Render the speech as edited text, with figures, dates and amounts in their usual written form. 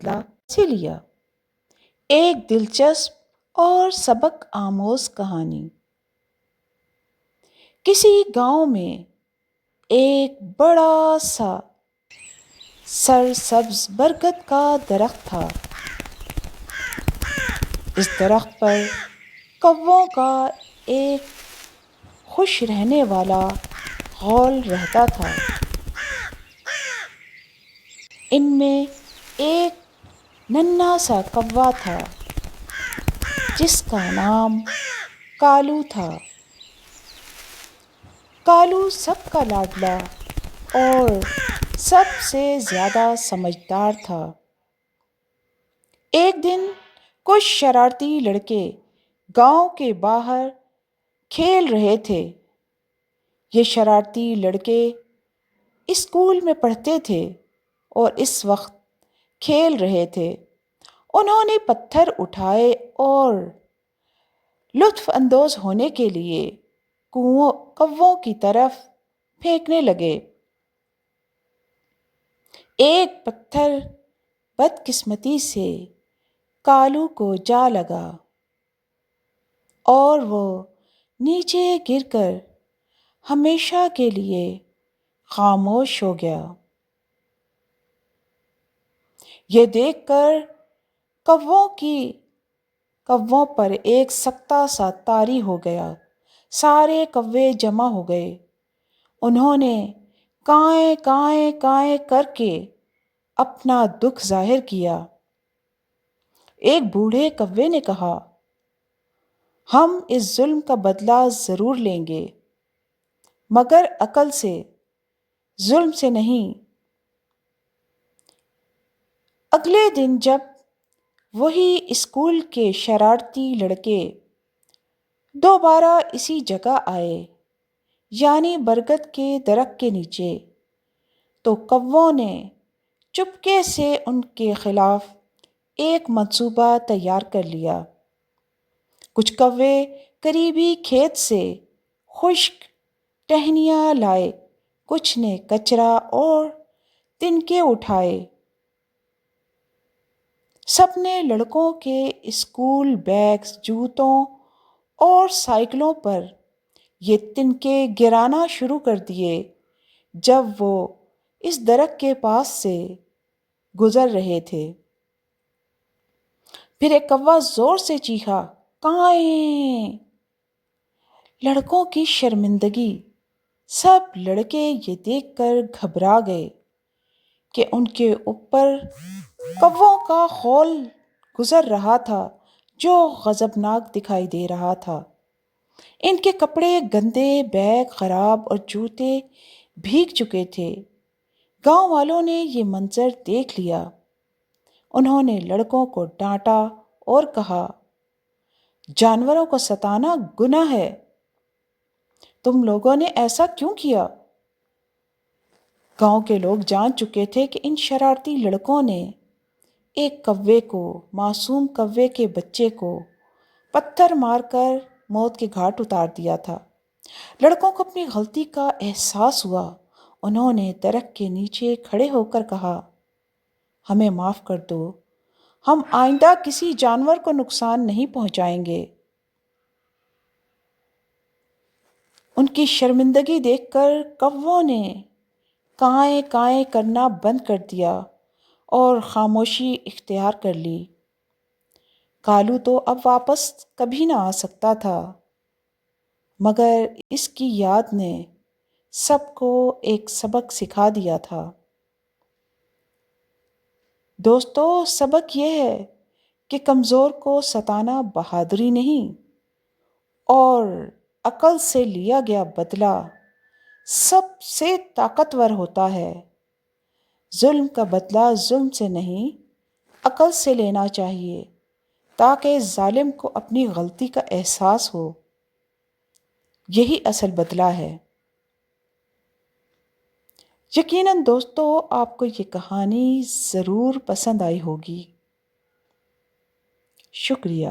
بدلا سے لیا۔ ایک دلچسپ اور سبق آموز کہانی۔ کسی گاؤں میں ایک بڑا سا سرسبز برگد کا درخت تھا۔ اس درخت پر کووں کا ایک خوش رہنے والا غول رہتا تھا۔ ان میں ایک ننھا سا کوا تھا جس کا نام کالو تھا۔ کالو سب کا لاڈلا اور سب سے زیادہ سمجھدار تھا۔ ایک دن کچھ شرارتی لڑکے گاؤں کے باہر کھیل رہے تھے۔ یہ شرارتی لڑکے اسکول میں پڑھتے تھے اور اس وقت کھیل رہے تھے۔ انہوں نے پتھر اٹھائے اور لطف اندوز ہونے کے لیے کووں کی طرف پھینکنے لگے۔ ایک پتھر بدقسمتی سے کالو کو جا لگا اور وہ نیچے گر کر ہمیشہ کے لیے خاموش ہو گیا۔ یہ دیکھ کر کووں پر ایک سکتہ سا طاری ہو گیا۔ سارے کوے جمع ہو گئے۔ انہوں نے کائیں کائیں کائیں کر کے اپنا دکھ ظاہر کیا۔ ایک بوڑھے کوے نے کہا، ہم اس ظلم کا بدلہ ضرور لیں گے، مگر عقل سے، ظلم سے نہیں۔ اگلے دن جب وہی اسکول کے شرارتی لڑکے دوبارہ اسی جگہ آئے، یعنی برگد کے درخت کے نیچے، تو کووں نے چپکے سے ان کے خلاف ایک منصوبہ تیار کر لیا۔ کچھ کوے قریبی کھیت سے خشک ٹہنیاں لائے، کچھ نے کچرا اور تنکے اٹھائے۔ سب نے لڑکوں کے اسکول بیگز، جوتوں اور سائیکلوں پر یہ تنکے گرانا شروع کر دیے جب وہ اس درخت کے پاس سے گزر رہے تھے۔ پھر ایک کوا زور سے چیخا، کائیں! لڑکوں کی شرمندگی۔ سب لڑکے یہ دیکھ کر گھبرا گئے کہ ان کے اوپر کووں کا غول گزر رہا تھا جو غضبناک دکھائی دے رہا تھا۔ ان کے کپڑے گندے، بیگ خراب اور جوتے بھیگ چکے تھے۔ گاؤں والوں نے یہ منظر دیکھ لیا۔ انہوں نے لڑکوں کو ڈانٹا اور کہا، جانوروں کو ستانا گناہ ہے، تم لوگوں نے ایسا کیوں کیا؟ گاؤں کے لوگ جان چکے تھے کہ ان شرارتی لڑکوں نے ایک کوے کو، معصوم کوے کے بچے کو، پتھر مار کر موت کے گھاٹ اتار دیا تھا۔ لڑکوں کو اپنی غلطی کا احساس ہوا۔ انہوں نے درخت کے نیچے کھڑے ہو کر کہا، ہمیں معاف کر دو، ہم آئندہ کسی جانور کو نقصان نہیں پہنچائیں گے۔ ان کی شرمندگی دیکھ کر کووں نے کائیں کائیں کرنا بند کر دیا اور خاموشی اختیار کر لی۔ کالو تو اب واپس کبھی نہ آ سکتا تھا، مگر اس کی یاد نے سب کو ایک سبق سکھا دیا تھا۔ دوستو، سبق یہ ہے کہ کمزور کو ستانا بہادری نہیں، اور عقل سے لیا گیا بدلہ سب سے طاقتور ہوتا ہے۔ ظلم کا بدلہ ظلم سے نہیں، عقل سے لینا چاہیے تاکہ ظالم کو اپنی غلطی کا احساس ہو۔ یہی اصل بدلہ ہے۔ یقیناً دوستو، آپ کو یہ کہانی ضرور پسند آئی ہوگی۔ شکریہ۔